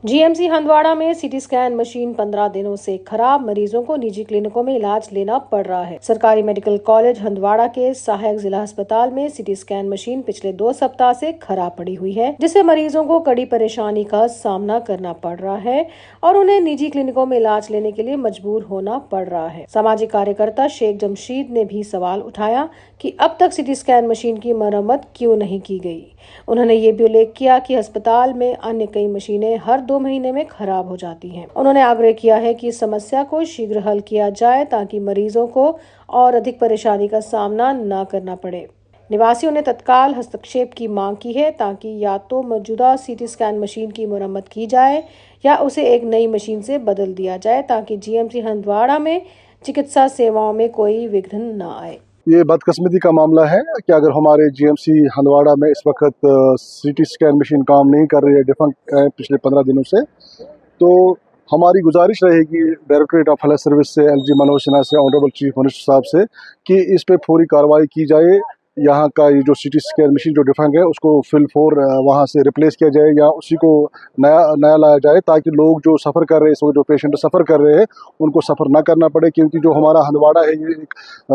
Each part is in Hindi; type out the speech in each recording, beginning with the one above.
जीएमसी हंदवाड़ा में सीटी स्कैन मशीन 15 दिनों से खराब, मरीजों को निजी क्लिनिकों में इलाज लेना पड़ रहा है। सरकारी मेडिकल कॉलेज हंदवाड़ा के सहायक जिला अस्पताल में सीटी स्कैन मशीन पिछले 2 सप्ताह से खराब पड़ी हुई है, जिससे मरीजों को कड़ी परेशानी का सामना करना पड़ रहा है और उन्हें निजी क्लिनिकों में इलाज लेने के लिए मजबूर होना पड़ रहा है। सामाजिक कार्यकर्ता शेख जमशीद ने भी सवाल उठाया कि अब तक सीटी स्कैन मशीन की मरम्मत क्यों नहीं की गई। उन्होंने ये भी उल्लेख किया कि अस्पताल में अन्य कई मशीनें हर 2 महीने में खराब हो जाती हैं। उन्होंने आग्रह किया है कि इस समस्या को शीघ्र हल किया जाए ताकि मरीजों को और अधिक परेशानी का सामना न करना पड़े। निवासियों ने तत्काल हस्तक्षेप की मांग की है ताकि या तो मौजूदा सीटी स्कैन मशीन की मरम्मत की जाए या उसे एक नई मशीन से बदल दिया जाए ताकि जीएमसी हंदवाड़ा में चिकित्सा सेवाओं में कोई विघ्न न आए। ये बदकिस्मती का मामला है कि अगर हमारे जीएमसी हंदवाड़ा में इस वक्त सीटी स्कैन मशीन काम नहीं कर रही है, डिफंक्ट है पिछले 15 दिनों से, तो हमारी गुजारिश रहेगी डायरेक्टरेट ऑफ हेल्थ सर्विस से, एलजी मनोज सिन्हा से, ऑनरेबल चीफ मिनिस्टर साहब से कि इस पे फौरी कार्रवाई की जाए। यहाँ का ये जो सीटी स्कैन मशीन जो डिफंक्ट है उसको फिल फोर वहाँ से रिप्लेस किया जाए या उसी को नया लाया जाए ताकि लोग जो सफ़र कर रहे हैं, इस वक्त जो पेशेंट सफ़र कर रहे हैं उनको सफ़र ना करना पड़े, क्योंकि जो हमारा हंदवाड़ा है ये एक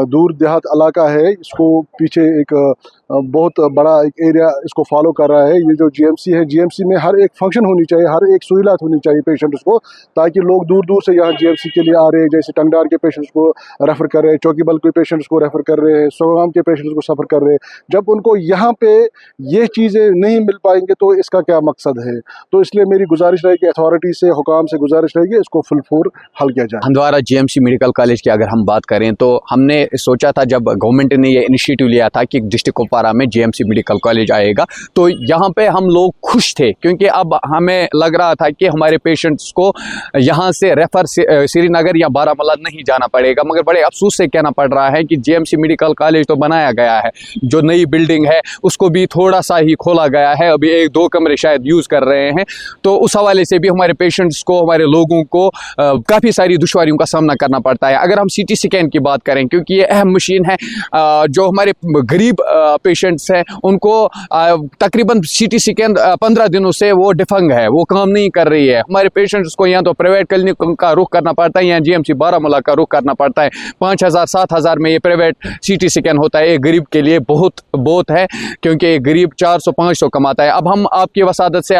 दूर देहात इलाका है। इसको पीछे एक बहुत बड़ा एक एरिया इसको फॉलो कर रहा है। ये जो जीएमसी है, जीएमसी में हर एक फंक्शन होनी चाहिए, हर एक सहूलत होनी चाहिए पेशेंट्स को, ताकि लोग दूर दूर से यहाँ जीएमसी के लिए आ रहे हैं, जैसे टंगडार के पेशेंट्स को रेफ़र कर रहे हैं, चौकीबल के पेशेंट्स को रेफ़र कर रहे हैं, सोगाम के पेशेंट्स को सफ़र कर रहे हैं। जब उनको यहाँ पे ये चीज़ें नहीं मिल पाएंगे तो इसका क्या मकसद है? तो इसलिए मेरी गुजारिश रहेगी, अथॉरिटी से, हुकाम से गुजारिश रहेगी, इसको फुल फोर हल किया जाए। हंदवाड़ा जीएमसी मेडिकल कॉलेज की अगर हम बात करें तो हमने सोचा था, जब गवर्नमेंट ने ये इनिशिएटिव लिया था कि डिस्ट्रिक्ट कुपवारा में जीएमसी मेडिकल कॉलेज आएगा, तो यहाँ पे हम लोग खुश थे, क्योंकि अब हमें लग रहा था कि हमारे पेशेंट्स को यहाँ से रेफर श्रीनगर या बारामूला नहीं जाना पड़ेगा। मगर बड़े अफसोस से कहना पड़ रहा है कि जीएमसी मेडिकल कॉलेज तो बनाया गया है, जो नई बिल्डिंग है उसको भी थोड़ा सा ही खोला गया है, अभी 1-2 कमरे शायद यूज़ कर रहे हैं। तो उस हवाले से भी हमारे पेशेंट्स को, हमारे लोगों को काफ़ी सारी दुश्वारियों का सामना करना पड़ता है। अगर हम सीटी स्कैन की बात करें, क्योंकि ये अहम मशीन है, जो हमारे गरीब पेशेंट्स हैं उनको तकरीबन सीटी स्कैन 15 दिनों से वो डिफंग है, वो काम नहीं कर रही है। हमारे पेशेंट्स को या तो प्राइवेट क्लिनिक का रुख करना पड़ता है या जीएमसी बारामूला का रुख करना पड़ता है। 5000-7000 में ये प्राइवेट सीटी स्कैन होता है। एक गरीब के लिए बहुत है, क्योंकि एक गरीब 400-500 कमाता है। अब हम आपकी वसादत से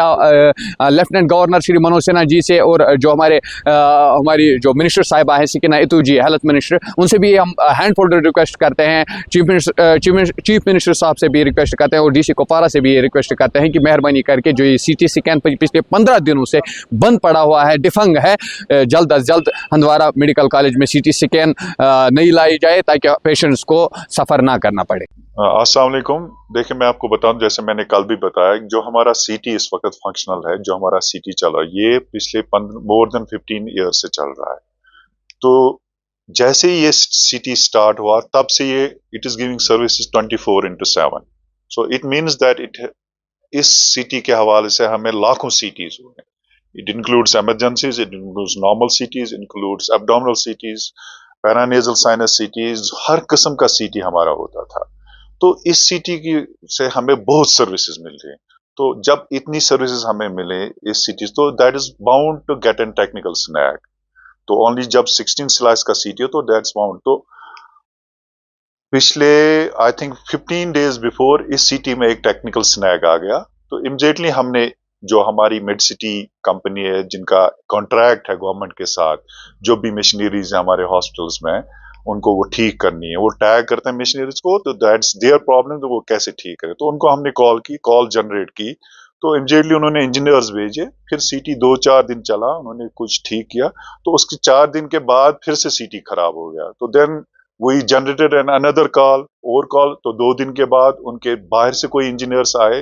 लेफ्टिनेंट गवर्नर श्री मनोज सिन्हा जी से और जो हमारी जो मिनिस्टर साहिबा है सकीना इतू जी, हेल्थ मिनिस्टर, उनसे भी हम हैंड फोल्डेड रिक्वेस्ट करते हैं। चीफ मिनिस्टर साहब से भी रिक्वेस्ट करते हैं और डीसी कुपवारा से भी ये रिक्वेस्ट करते हैं कि मेहरबानी करके जो ये सीटी स्कैन पिछले 15 दिनों से बंद पड़ा हुआ है, डिफंग है, जल्द अज जल्द हंदवाड़ा मेडिकल कॉलेज में सीटी स्कैन नहीं लाई जाए ताकि पेशेंट्स को सफ़र ना करना पड़े। अस्सलाम वालेकुम। देखिए, मैं आपको बताऊं, जैसे मैंने कल भी बताया, जो हमारा सीटी इस वक्त फंक्शनल है, जो हमारा सीटी चल रहा है, ये पिछले मोर देन 15 ईयर से चल रहा है। तो जैसे ही ये सीटी स्टार्ट हुआ तब से ये it is giving services 24/7। So it means that इस सीटी के हवाले से हमें लाखों सीटीज हुए। It includes emergencies, it includes normal CTs, includes abdominal CTs, paranasal sinus CTs, हर किस्म का सीटी हमारा होता था। तो इस सीटी की से हमें बहुत सर्विसेज मिल रही हैं। तो जब इतनी सर्विसेज हमें मिले इस सीटी, तो that is bound to get an technical snag. तो ओनली जब 16 स्लाइस का सीटी हो तो दैट्स बाउंड। तो पिछले आई थिंक 15 डेज बिफोर इस सीटी में एक टेक्निकल स्नैग आ गया। तो इमीडिएटली हमने, जो हमारी मिड सिटी कंपनी है जिनका कॉन्ट्रैक्ट है गवर्नमेंट के साथ, जो भी मशीनरीज है हमारे हॉस्पिटल्स में, उनको वो ठीक करनी है, वो टैग करते हैं मशीनरीज को, तो दैट्स देयर प्रॉब्लम, तो वो कैसे ठीक करें। तो उनको हमने कॉल जनरेट की, तो इमीडिएटली उन्होंने इंजीनियर्स भेजे। फिर सीटी 2-4 दिन चला, उन्होंने कुछ ठीक किया, तो उसके 4 दिन के बाद फिर से सीटी खराब हो गया। तो then we generated an another call, तो 2 दिन के बाद उनके बाहर से कोई इंजीनियर्स आए,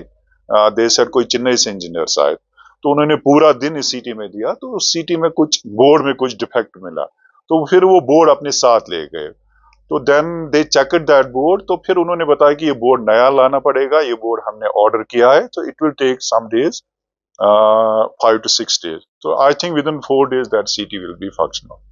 दे सेड कोई चेन्नई से इंजीनियर्स आए, तो उन्होंने पूरा दिन इस सीटी में दिया। तो उस सीटी में कुछ बोर्ड में कुछ डिफेक्ट मिला, तो फिर वो बोर्ड अपने साथ ले गए। तो then they checked that board, तो फिर उन्होंने बताया कि ये बोर्ड नया लाना पड़ेगा, ये बोर्ड हमने ऑर्डर किया है, तो it will take some days, 5 to 6 days. So I think within 4 days that CT will be functional.